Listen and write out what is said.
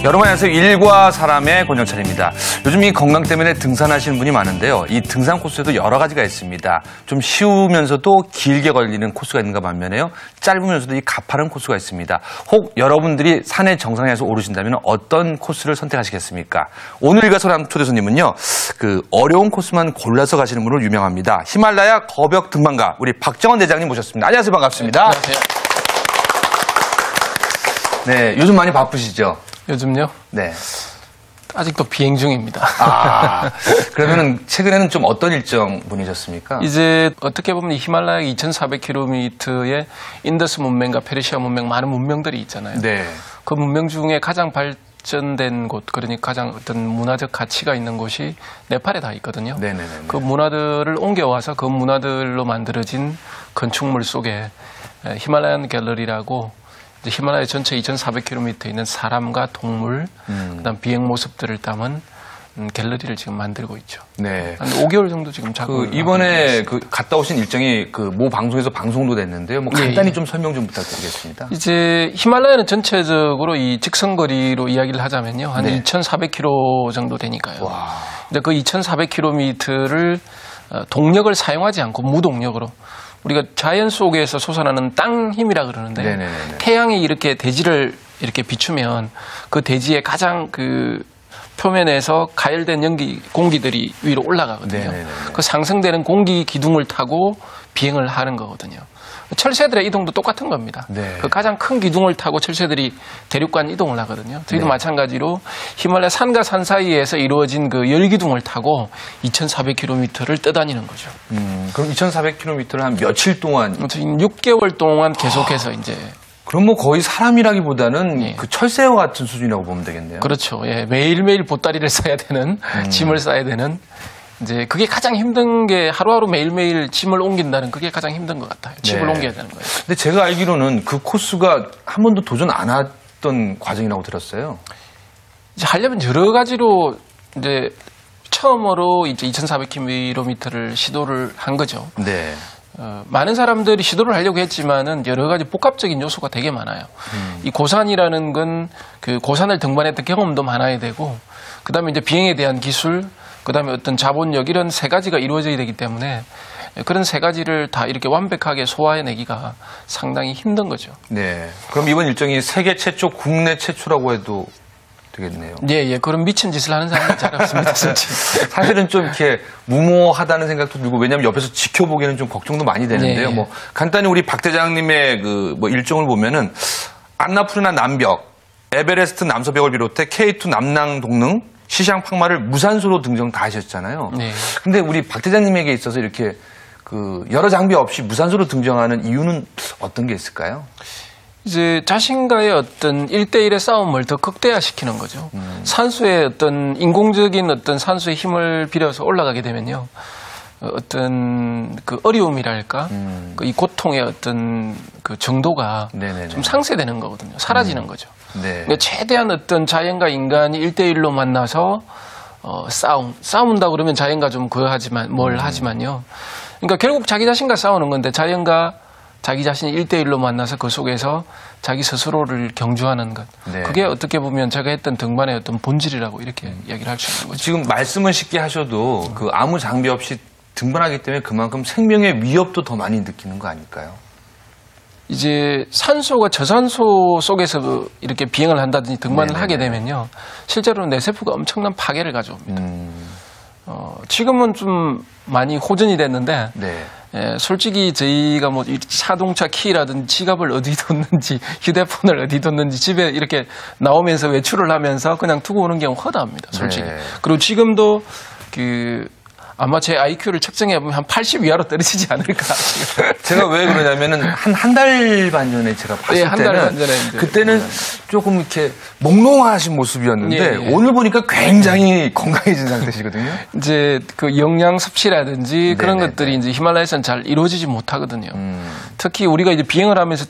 여러분 안녕하세요. 일과 사람의 권영철입니다. 요즘 이 건강 때문에 등산하시는 분이 많은데요. 이 등산 코스에도 여러 가지가 있습니다. 좀 쉬우면서도 길게 걸리는 코스가 있는가 반면에요. 짧으면서도 이 가파른 코스가 있습니다. 혹 여러분들이 산의 정상에서 오르신다면 어떤 코스를 선택하시겠습니까? 오늘 일과 사람 초대 손님은요. 그 어려운 코스만 골라서 가시는 분으로 유명합니다. 히말라야 거벽 등반가 우리 박정원 대장님 모셨습니다. 안녕하세요. 반갑습니다. 네, 안녕하세요. 네, 요즘 많이 바쁘시죠? 요즘요? 네. 아직도 비행 중입니다. 아, 그러면은 최근에는 좀 어떤 일정 분이셨습니까? 이제 어떻게 보면 이 히말라야 2,400km의 인더스 문명과 페르시아 문명 많은 문명들이 있잖아요. 네. 그 문명 중에 가장 발전된 곳, 그러니 가장 어떤 문화적 가치가 있는 곳이 네팔에 다 있거든요. 네네네. 그 문화들을 옮겨와서 그 문화들로 만들어진 건축물 속에 히말라얀 갤러리라고 히말라야 전체 2,400km에 있는 사람과 동물, 그다음 비행 모습들을 담은 갤러리를 지금 만들고 있죠. 네. 한 5개월 정도 지금 작업을 이번에 갔다 오신 일정이 모 방송에서 방송도 됐는데요. 뭐 간단히 좀 설명 좀 부탁드리겠습니다. 이제 히말라야는 전체적으로 이 직선거리로 이야기를 하자면요. 한 2,400km 정도 되니까요. 와. 근데 그 2,400km를 동력을 사용하지 않고 무동력으로 우리가 자연 속에서 솟아나는 땅 힘이라 그러는데 네네네네. 태양이 이렇게 대지를 이렇게 비추면 그 대지의 가장 그 표면에서 가열된 연기 공기들이 위로 올라가거든요. 네네네네. 그 상승되는 공기 기둥을 타고 비행을 하는 거거든요. 철새들의 이동도 똑같은 겁니다. 네. 그 가장 큰 기둥을 타고 철새들이 대륙간 이동을 하거든요. 저희도 네. 마찬가지로 히말라야 산과 산 사이에서 이루어진 그 열기둥을 타고 2,400km를 떠다니는 거죠. 그럼 2,400km를 한 며칠 동안? 6개월 동안 계속해서 이제. 그럼 뭐 거의 사람이라기보다는 예. 그 철새와 같은 수준이라고 보면 되겠네요. 그렇죠. 예, 매일매일 보따리를 싸야 되는, 짐을 싸야 되는. 이제 그게 가장 힘든 게 하루하루 매일매일 짐을 옮긴다는 그게 가장 힘든 것 같아요. 짐을 옮겨야 되는 거예요. 근데 제가 알기로는 그 코스가 한 번도 도전 안 했던 과정이라고 들었어요. 이제 하려면 여러 가지로 이제 처음으로 이제 2,400km를 시도를 한 거죠. 네. 많은 사람들이 시도를 하려고 했지만은 여러 가지 복합적인 요소가 되게 많아요. 이 고산이라는 건 그 고산을 등반했던 경험도 많아야 되고, 그 다음에 이제 비행에 대한 기술, 그 다음에 어떤 자본력 이런 세 가지가 이루어져야 되기 때문에 그런 세 가지를 다 이렇게 완벽하게 소화해내기가 상당히 힘든 거죠. 네. 그럼 이번 일정이 세계 최초, 국내 최초라고 해도 되겠네요. 예. 그런 미친 짓을 하는 사람은 잘 없습니다, 솔직히. 사실은 좀 이렇게 무모하다는 생각도 들고, 왜냐하면 옆에서 지켜보기에는 좀 걱정도 많이 되는데요. 네. 뭐 간단히 우리 박 대장님의 그 뭐 일정을 보면은 안나푸르나 남벽, 에베레스트 남서벽을 비롯해 K2 남낭 동릉, 시샹팍마를 무산소로 등정 다 하셨잖아요. 네. 근데 우리 박 대장님에게 있어서 이렇게 그 여러 장비 없이 무산소로 등정하는 이유는 어떤 게 있을까요? 이제 자신과의 어떤 1대1의 싸움을 더 극대화시키는 거죠. 산소의 어떤 인공적인 어떤 산소의 힘을 빌려서 올라가게 되면요. 어떤 그 어려움이랄까, 이 고통의 어떤 그 정도가 네네네. 좀 상쇄되는 거거든요. 사라지는 거죠. 네. 그러니까 최대한 어떤 자연과 인간이 1대1로 만나서 싸운다 그러면 자연과 좀 하지만 뭘 하지만요. 그러니까 결국 자기 자신과 싸우는 건데 자연과 자기 자신이 1대1로 만나서 그 속에서 자기 스스로를 경주하는 것. 네. 그게 어떻게 보면 제가 했던 등반의 어떤 본질이라고 이렇게 이야기를 할 수 있는 거죠. 지금 말씀은 쉽게 하셔도 그 아무 장비 없이 등반하기 때문에 그만큼 생명의 위협도 더 많이 느끼는 거 아닐까요? 이제 산소가 저산소 속에서 이렇게 비행을 한다든지 등반을 하게 되면요. 실제로는 뇌세포가 엄청난 파괴를 가져옵니다. 지금은 좀 많이 호전이 됐는데 네. 솔직히 저희가 뭐 자동차 키라든지 지갑을 어디 뒀는지 휴대폰을 어디 뒀는지 집에 이렇게 나오면서 외출을 하면서 그냥 두고 오는 경우 허다합니다. 솔직히. 네. 그리고 지금도 아마 제 IQ를 측정해 보면 한 80 이하로 떨어지지 않을까. 제가 왜 그러냐면은 한 달 반 전에 제가 봤을 예, 한 달 때는 반 전에 이제 그때는 조금 이렇게 몽롱하신 모습이었는데 예. 오늘 보니까 굉장히 건강해진 상태시거든요. 이제 그 영양 섭취라든지 그런 네네네. 것들이 이제 히말라야에서는 잘 이루어지지 못하거든요. 특히 우리가 이제 비행을 하면서